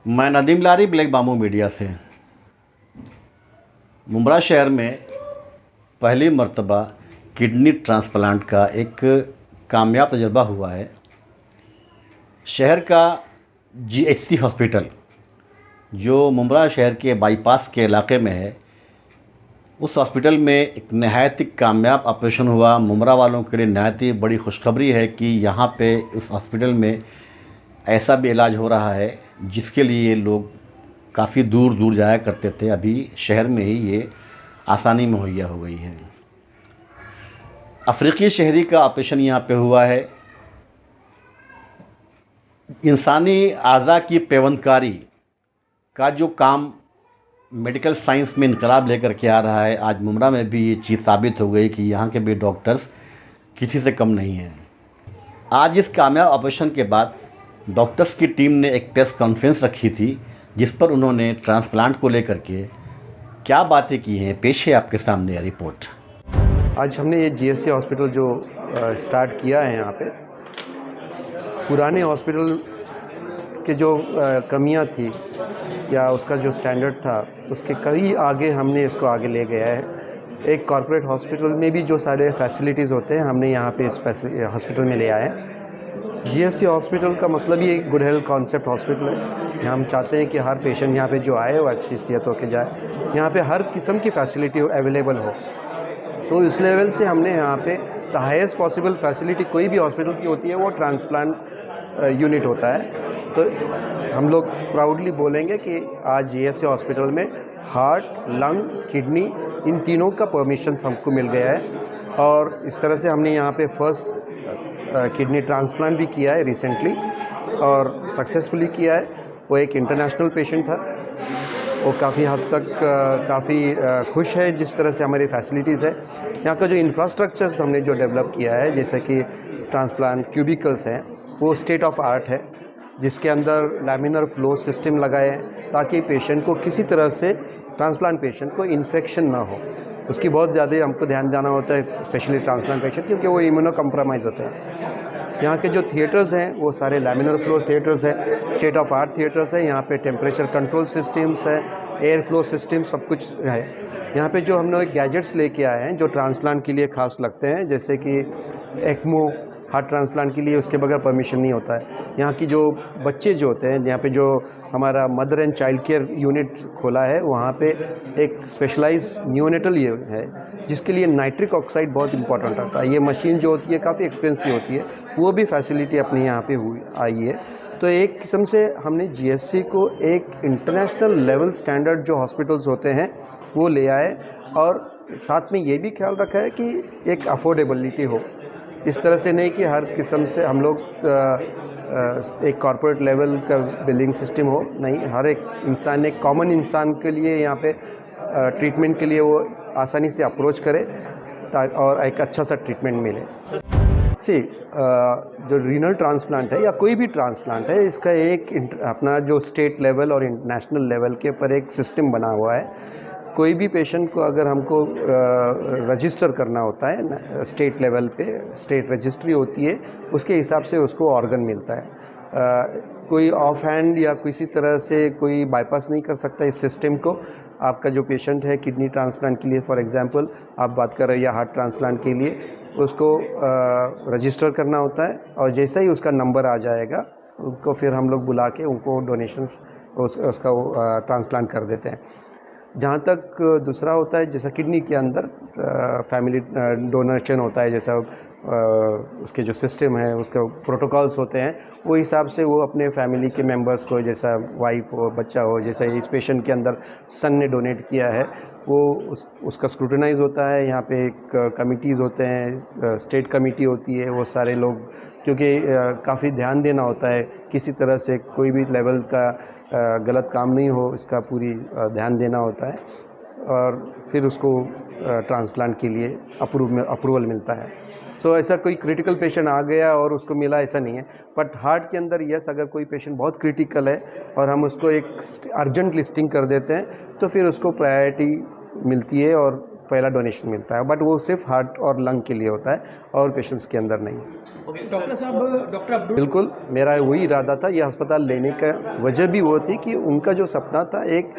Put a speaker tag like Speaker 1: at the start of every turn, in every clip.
Speaker 1: मैं नदीम लारी black BAMU media से। मुंब्रा शहर में पहली मर्तबा किडनी ट्रांसप्लांट का एक कामयाब तजुर्बा हुआ है। शहर का जीएचसी हॉस्पिटल जो मुंब्रा शहर के बाईपास के इलाके में है, उस हॉस्पिटल में एक नहायत ही कामयाब ऑपरेशन हुआ। मुंब्रा वालों के लिए नहायत ही बड़ी खुशखबरी है कि यहाँ पे उस हॉस्पिटल में ऐसा भी इलाज हो रहा है जिसके लिए लोग काफ़ी दूर दूर जाया करते थे। अभी शहर में ही ये आसानी मुहैया हो गई है। अफ्रीकी शहरी का ऑपरेशन यहाँ पे हुआ है। इंसानी आज़ा की पेवंदकारी का जो काम मेडिकल साइंस में इनकलाब लेकर के आ रहा है, आज मुंब्रा में भी ये चीज़ साबित हो गई कि यहाँ के भी डॉक्टर्स किसी से कम नहीं हैं। आज इस कामयाब ऑपरेशन के बाद डॉक्टर्स की टीम ने एक प्रेस कॉन्फ्रेंस रखी थी जिस पर उन्होंने ट्रांसप्लांट को लेकर के क्या बातें की हैं। पेश है आपके सामने यह रिपोर्ट।
Speaker 2: आज हमने ये जीएचसी हॉस्पिटल जो स्टार्ट किया है, यहाँ पे पुराने हॉस्पिटल के जो कमियां थी या उसका जो स्टैंडर्ड था उसके कई आगे हमने इसको आगे ले गया है। एक कॉर्पोरेट हॉस्पिटल में भी जो सारे फैसिलिटीज़ होते हैं हमने यहाँ पे इस हॉस्पिटल में ले आए हैं। जीएचसी हॉस्पिटल का मतलब ये गुड हेल्थ कॉन्सेप्ट हॉस्पिटल है। हम चाहते हैं कि हर पेशेंट यहाँ पे जो आए वो अच्छी सेहत होकर जाए, यहाँ पे हर किस्म की फैसिलिटी अवेलेबल हो। तो इस लेवल से हमने यहाँ पे द हाईएस्ट पॉसिबल फैसिलिटी कोई भी हॉस्पिटल की होती है वो ट्रांसप्लांट यूनिट होता है। तो हम लोग प्राउडली बोलेंगे कि आज जीएचसी हॉस्पिटल में हार्ट, लंग, किडनी इन तीनों का परमिशन हमको मिल गया है। और इस तरह से हमने यहाँ पे फर्स्ट किडनी ट्रांसप्लांट भी किया है रिसेंटली और सक्सेसफुली किया है। वो एक इंटरनेशनल पेशेंट था। वो काफ़ी हद तक काफ़ी खुश है जिस तरह से हमारी फैसिलिटीज़ है। यहाँ का जो इंफ्रास्ट्रक्चर हमने जो डेवलप किया है, जैसे कि ट्रांसप्लांट क्यूबिकल्स हैं, वो स्टेट ऑफ आर्ट है, जिसके अंदर लैमिनर फ्लो सिस्टम लगाए हैं ताकि पेशेंट को किसी तरह से ट्रांसप्लांट पेशेंट को इन्फेक्शन ना हो। उसकी बहुत ज़्यादा हमको ध्यान देना होता है, स्पेशली ट्रांसप्लांट पेशेंट, क्योंकि वो इम्यूनो कम्प्रोमाइज़ होते हैं। यहाँ के जो थिएटर्स हैं वो सारे लैमिनर फ्लो थिएटर्स हैं, स्टेट ऑफ आर्ट थिएटर्स हैं। यहाँ पे टेम्परेचर कंट्रोल सिस्टम्स है, एयर फ्लो सिस्टम सब कुछ है। यहाँ पे जो हम लोग गैजेट्स लेके आए हैं जो ट्रांसप्लांट के लिए खास लगते हैं, जैसे कि एक्मो हार्ट ट्रांसप्लांट के लिए उसके बगैर परमिशन नहीं होता है। यहाँ की जो बच्चे जो होते हैं, यहाँ पे जो हमारा mother and child care unit खोला है, वहाँ पे एक स्पेशलाइज न्यूनेटल ये है जिसके लिए नाइट्रिक ऑक्साइड बहुत इंपॉर्टेंट होता है। ये मशीन जो होती है काफ़ी एक्सपेंसिव होती है, वो भी फैसिलिटी अपने यहाँ पे हुई आई है। तो एक किस्म से हमने जीएचसी को एक इंटरनेशनल लेवल स्टैंडर्ड जो हॉस्पिटल्स होते हैं वो ले आए और साथ में ये भी ख्याल रखा है कि एक अफोर्डेबिलिटी हो। इस तरह से नहीं कि हर किस्म से हम लोग एक कॉर्पोरेट लेवल का बिलिंग सिस्टम हो, नहीं, हर एक इंसान, एक कॉमन इंसान के लिए यहाँ पे ट्रीटमेंट के लिए वो आसानी से अप्रोच करे और एक अच्छा सा ट्रीटमेंट मिले। जो रीनल ट्रांसप्लांट है या कोई भी ट्रांसप्लांट है, इसका एक अपना जो स्टेट लेवल और नेशनल लेवल के ऊपर एक सिस्टम बना हुआ है। कोई भी पेशेंट को अगर हमको रजिस्टर करना होता है स्टेट लेवल पे, स्टेट रजिस्ट्री होती है, उसके हिसाब से उसको ऑर्गन मिलता है। कोई ऑफ हैंड या किसी तरह से कोई बाईपास नहीं कर सकता इस सिस्टम को। आपका जो पेशेंट है किडनी ट्रांसप्लांट के लिए फॉर एग्जांपल आप बात कर रहे हो, या हार्ट ट्रांसप्लांट के लिए, उसको रजिस्टर करना होता है और जैसा ही उसका नंबर आ जाएगा उनको फिर हम लोग बुला के उनको डोनेशंस उसका ट्रांसप्लांट कर देते हैं। जहाँ तक दूसरा होता है, जैसा किडनी के अंदर फैमिली डोनेशन होता है, जैसा उसके जो सिस्टम है उसके प्रोटोकॉल्स होते हैं, वो हिसाब से वो अपने फैमिली के मेंबर्स को, जैसा वाइफ हो, बच्चा हो, जैसा इस पेशेंट के अंदर सन ने डोनेट किया है, वो उसका स्क्रूटनाइज होता है। यहाँ पे एक कमिटीज़ होते हैं, स्टेट कमेटी होती है, वो सारे लोग, क्योंकि काफ़ी ध्यान देना होता है किसी तरह से कोई भी लेवल का गलत काम नहीं हो, इसका पूरी ध्यान देना होता है और फिर उसको ट्रांसप्लांट के लिए अप्रूवल मिलता है। सो ऐसा कोई क्रिटिकल पेशेंट आ गया और उसको मिला, ऐसा नहीं है। बट हार्ट के अंदर यस, अगर कोई पेशेंट बहुत क्रिटिकल है और हम उसको एक अर्जेंट लिस्टिंग कर देते हैं तो फिर उसको प्रायोरिटी मिलती है और पहला डोनेशन मिलता है, बट वो सिर्फ हार्ट और लंग के लिए होता है और पेशेंट्स के अंदर नहीं।
Speaker 3: डॉक्टर साहब, डॉक्टर अब्दुल,
Speaker 2: बिल्कुल मेरा वही इरादा था ये अस्पताल लेने का। वजह भी वो थी कि उनका जो सपना था एक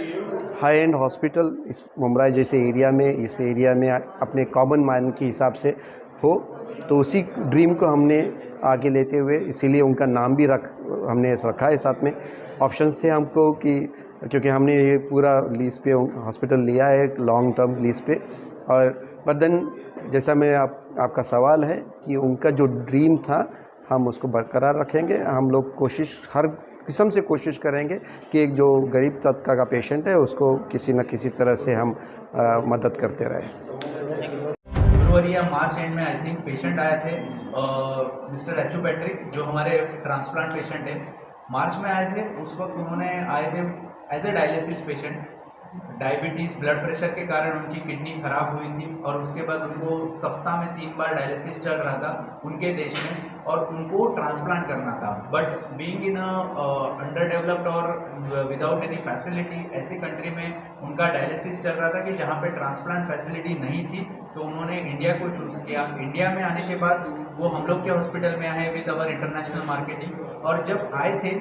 Speaker 2: हाई एंड हॉस्पिटल इस मुंबई जैसे एरिया में, इस एरिया में अपने कॉमन मैन के हिसाब से हो, तो उसी ड्रीम को हमने आगे लेते हुए इसीलिए उनका नाम भी हमने रखा है। साथ में ऑप्शंस थे हमको कि क्योंकि हमने ये पूरा लीज पे हॉस्पिटल लिया है, लॉन्ग टर्म लीज पे, और बट देन जैसा मैं आपका सवाल है कि उनका जो ड्रीम था हम उसको बरकरार रखेंगे। हम लोग हर किस्म से कोशिश करेंगे कि एक जो गरीब तबका का पेशेंट है उसको किसी न किसी तरह से हम मदद करते रहें।
Speaker 4: फरवरी या मार्च एंड में आई थिंक पेशेंट आए थे मिस्टर एचू पैट्रिक, जो हमारे ट्रांसप्लांट पेशेंट हैं। मार्च में आए थे, उस वक्त उन्होंने आए थे as a dialysis patient. Diabetes, blood pressure के कारण उनकी किडनी खराब हुई थी और उसके बाद उनको सप्ताह में 3 बार डायलिसिस चल रहा था उनके देश में, और उनको ट्रांसप्लांट करना था। But being in under developed और विदाउट एनी फैसिलिटी, ऐसी कंट्री में उनका डायलिसिस चल रहा था कि जहाँ पे ट्रांसप्लांट फैसिलिटी नहीं थी, तो उन्होंने इंडिया को चूज़ किया। इंडिया में आने के बाद वो हम लोग के हॉस्पिटल में आए विद अवर इंटरनेशनल मार्केटिंग, और जब आए थे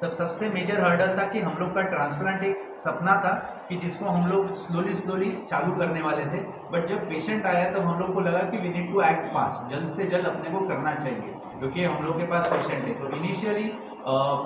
Speaker 4: तब सबसे मेजर हर्डल था कि हम लोग का ट्रांसप्लांट एक सपना था कि जिसको हम लोग स्लोली चालू करने वाले थे। बट जब पेशेंट आया तब हम लोग को लगा कि we need to act fast, जल्द से जल्द अपने को करना चाहिए, क्योंकि हम लोग के पास पेशेंट है। तो इनिशियली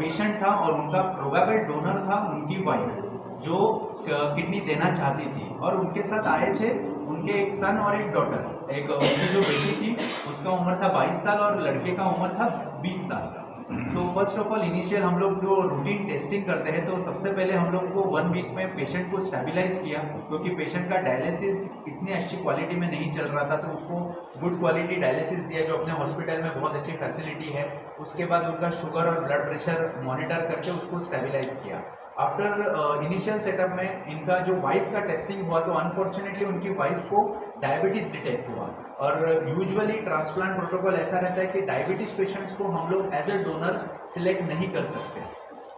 Speaker 4: पेशेंट था और उनका प्रोबेबल डोनर था उनकी वाइफ, जो किडनी देना चाहती थी, और उनके साथ आए थे उनके एक सन और एक डॉटर। एक उनकी जो बेटी थी उसका उम्र था 22 साल और लड़के का उम्र था 20 साल का। तो फर्स्ट ऑफ ऑल इनिशियल हम लोग जो रूटीन टेस्टिंग करते हैं, तो सबसे पहले हम लोग को 1 वीक में पेशेंट को स्टेबलाइज किया, क्योंकि पेशेंट का डायलिसिस इतनी अच्छी क्वालिटी में नहीं चल रहा था, तो उसको गुड क्वालिटी डायलिसिस दिया, जो अपने हॉस्पिटल में बहुत अच्छी फैसिलिटी है। उसके बाद उनका शुगर और ब्लड प्रेशर मॉनिटर करके उसको स्टेबलाइज किया। आफ्टर इनिशियल सेटअप में इनका जो वाइफ का टेस्टिंग हुआ, तो अनफॉर्चुनेटली उनकी वाइफ को डायबिटीज़ डिटेक्ट हुआ। और यूजुअली ट्रांसप्लांट प्रोटोकॉल ऐसा रहता है कि डायबिटीज़ पेशेंट्स को हम लोग एज ए डोनर सिलेक्ट नहीं कर सकते।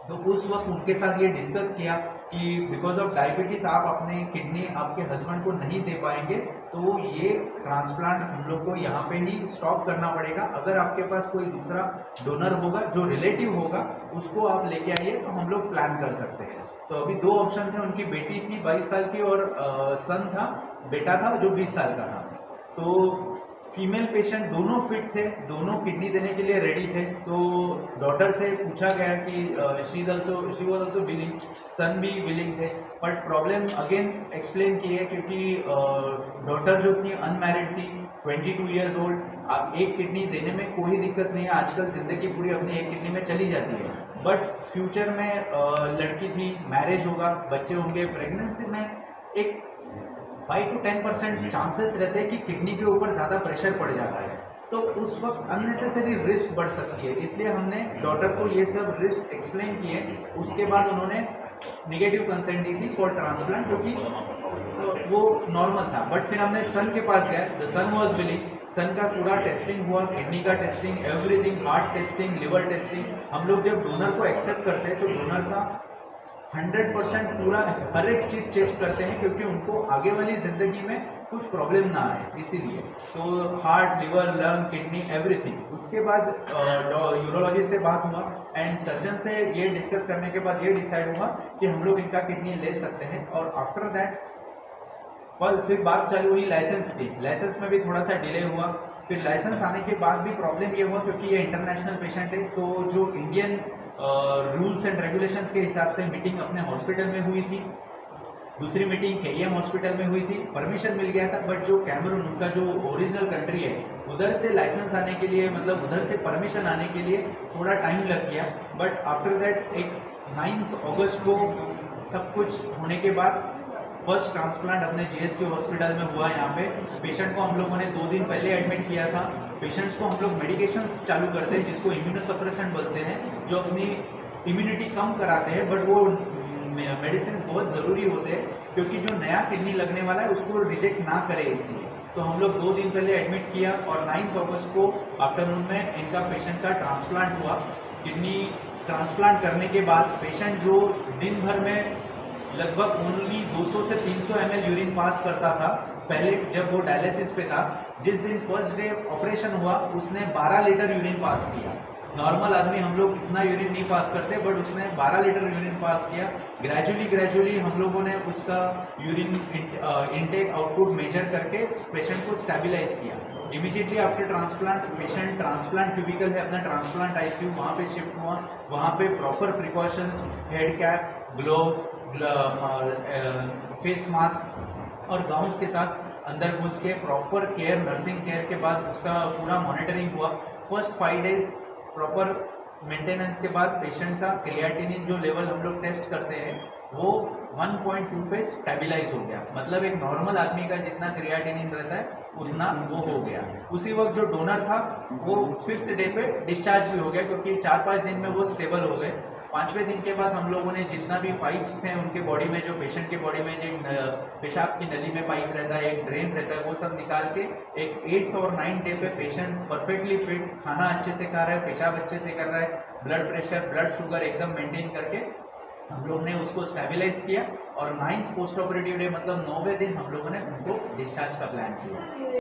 Speaker 4: तो उस वक्त उनके साथ ये डिस्कस किया कि बिकॉज ऑफ डायबिटीज़ आप अपने किडनी आपके हस्बैंड को नहीं दे पाएंगे, तो ये ट्रांसप्लांट हम लोग को यहाँ पे ही स्टॉप करना पड़ेगा। अगर आपके पास कोई दूसरा डोनर होगा जो रिलेटिव होगा, उसको आप लेके आइए, तो हम लोग प्लान कर सकते हैं। तो अभी 2 ऑप्शन थे, उनकी बेटी थी 22 साल की और सन था, बेटा था जो 20 साल का था। तो फीमेल पेशेंट दोनों फिट थे, दोनों किडनी देने के लिए रेडी थे। तो डॉटर से पूछा गया कि शी वाज आल्सो विलिंग, सन भी विलिंग थे। बट प्रॉब्लम अगेन एक्सप्लेन की है, क्योंकि डॉटर जो थी अनमैरिड थी, 22 ईयर्स ओल्ड। अब एक किडनी देने में कोई दिक्कत नहीं है, आजकल ज़िंदगी पूरी अपनी एक किडनी में चली जाती है। बट फ्यूचर में लड़की थी, मैरिज होगा, बच्चे होंगे, प्रेगनेंसी में एक 5 to 10% चांसेस रहते हैं कि किडनी के ऊपर ज़्यादा प्रेशर पड़ जाता है, तो उस वक्त अननेसेसरी रिस्क बढ़ सकती है। इसलिए हमने डॉटर को ये सब रिस्क एक्सप्लेन किए। उसके बाद उन्होंने नेगेटिव कंसेंट दी थी फॉर ट्रांसप्लांट, क्योंकि वो नॉर्मल था। बट फिर हमने सन के पास गए, द सन वॉज विलिंग। सन का पूरा टेस्टिंग हुआ, किडनी का testing, everything, heart testing, liver testing. हम लोग जब डोनर को एक्सेप्ट करते हैं तो डोनर का 100% पूरा हर एक चीज़ चेक करते हैं, क्योंकि उनको आगे वाली ज़िंदगी में कुछ प्रॉब्लम ना आए, इसीलिए। तो heart, liver, lung, kidney, everything. उसके बाद यूरोलॉजिस्ट से बात हुआ एंड सर्जन से ये डिस्कस करने के बाद ये डिसाइड हुआ कि हम लोग इनका किडनी ले सकते हैं। और आफ्टर दैट फिर बात चालू हुई लाइसेंस की। लाइसेंस में भी थोड़ा सा डिले हुआ। फिर लाइसेंस आने के बाद भी प्रॉब्लम ये हुआ, क्योंकि ये इंटरनेशनल पेशेंट है, तो जो इंडियन रूल्स एंड रेगुलेशंस के हिसाब से मीटिंग अपने हॉस्पिटल में हुई थी, दूसरी मीटिंग केईएम हॉस्पिटल में हुई थी, परमिशन मिल गया था। बट जो कैमरून, उनका जो ओरिजिनल कंट्री है, उधर से लाइसेंस आने के लिए, मतलब उधर से परमिशन आने के लिए थोड़ा टाइम लग गया। बट आफ्टर दैट एक 9 अगस्त को सब कुछ होने के बाद फर्स्ट ट्रांसप्लांट अपने जीएससी हॉस्पिटल में हुआ। यहाँ पे पेशेंट को हम लोगों ने 2 दिन पहले एडमिट किया था। पेशेंट्स को हम लोग मेडिकेशन चालू करते हैं, जिसको इम्यूनोसप्रेसेंट बोलते हैं, जो अपनी इम्यूनिटी कम कराते हैं। बट वो मेडिसिन बहुत ज़रूरी होते हैं, क्योंकि जो नया किडनी लगने वाला है उसको रिजेक्ट ना करे, इसलिए। तो हम लोग 2 दिन पहले एडमिट किया और 9 अगस्त को आफ्टरनून में इनका पेशेंट का ट्रांसप्लांट हुआ। किडनी ट्रांसप्लांट करने के बाद पेशेंट जो दिन भर में लगभग ओनली 200 से 300 ml यूरिन पास करता था, पहले जब वो डायलिसिस पे था, जिस दिन फर्स्ट डे ऑपरेशन हुआ उसने 12 लीटर यूरिन पास किया। नॉर्मल आदमी हम लोग इतना यूरिन नहीं पास करते, बट उसने 12 लीटर यूरिन पास किया। ग्रेजुअली हम लोगों ने उसका यूरिन इनटेक आउटपुट मेजर करके पेशेंट को स्टेबलाइज किया। Immediately after transplant patient transplant cubicle है अपना ट्रांसप्लांट आईसीयू, वहाँ पे शिफ्ट हुआ। वहाँ पे proper precautions, head cap, gloves, face mask और गाउन्स के साथ अंदर घुस के प्रॉपर केयर, नर्सिंग केयर के बाद उसका पूरा मॉनिटरिंग हुआ। फर्स्ट 5 डेज प्रॉपर मेंटेनेंस के बाद पेशेंट का क्रिएटिनिन जो लेवल हम लोग टेस्ट करते हैं वो 1.2 पे स्टेबलाइज हो गया। मतलब एक नॉर्मल आदमी का जितना क्रिएटिनिन रहता है उतना वो हो गया। उसी वक्त जो डोनर था वो 5th डे पे डिस्चार्ज भी हो गया, क्योंकि 4-5 दिन में वो स्टेबल हो गए। 5वें दिन के बाद हम लोगों ने जितना भी पाइप्स थे उनके बॉडी में, जो पेशेंट के बॉडी में जो पेशाब की नली में पाइप रहता है, एक ड्रेन रहता है, वो सब निकाल के एक 8th और 9th डे पे पेशेंट परफेक्टली फिट, खाना अच्छे से खा रहा है, पेशाब अच्छे से कर रहा है, ब्लड प्रेशर, ब्लड शुगर एकदम मेंटेन करके हम लोग ने उसको स्टेबलाइज किया। और 9th पोस्ट ऑपरेटिव डे मतलब 9वें दिन हम लोगों ने उनको डिस्चार्ज का प्लान किया।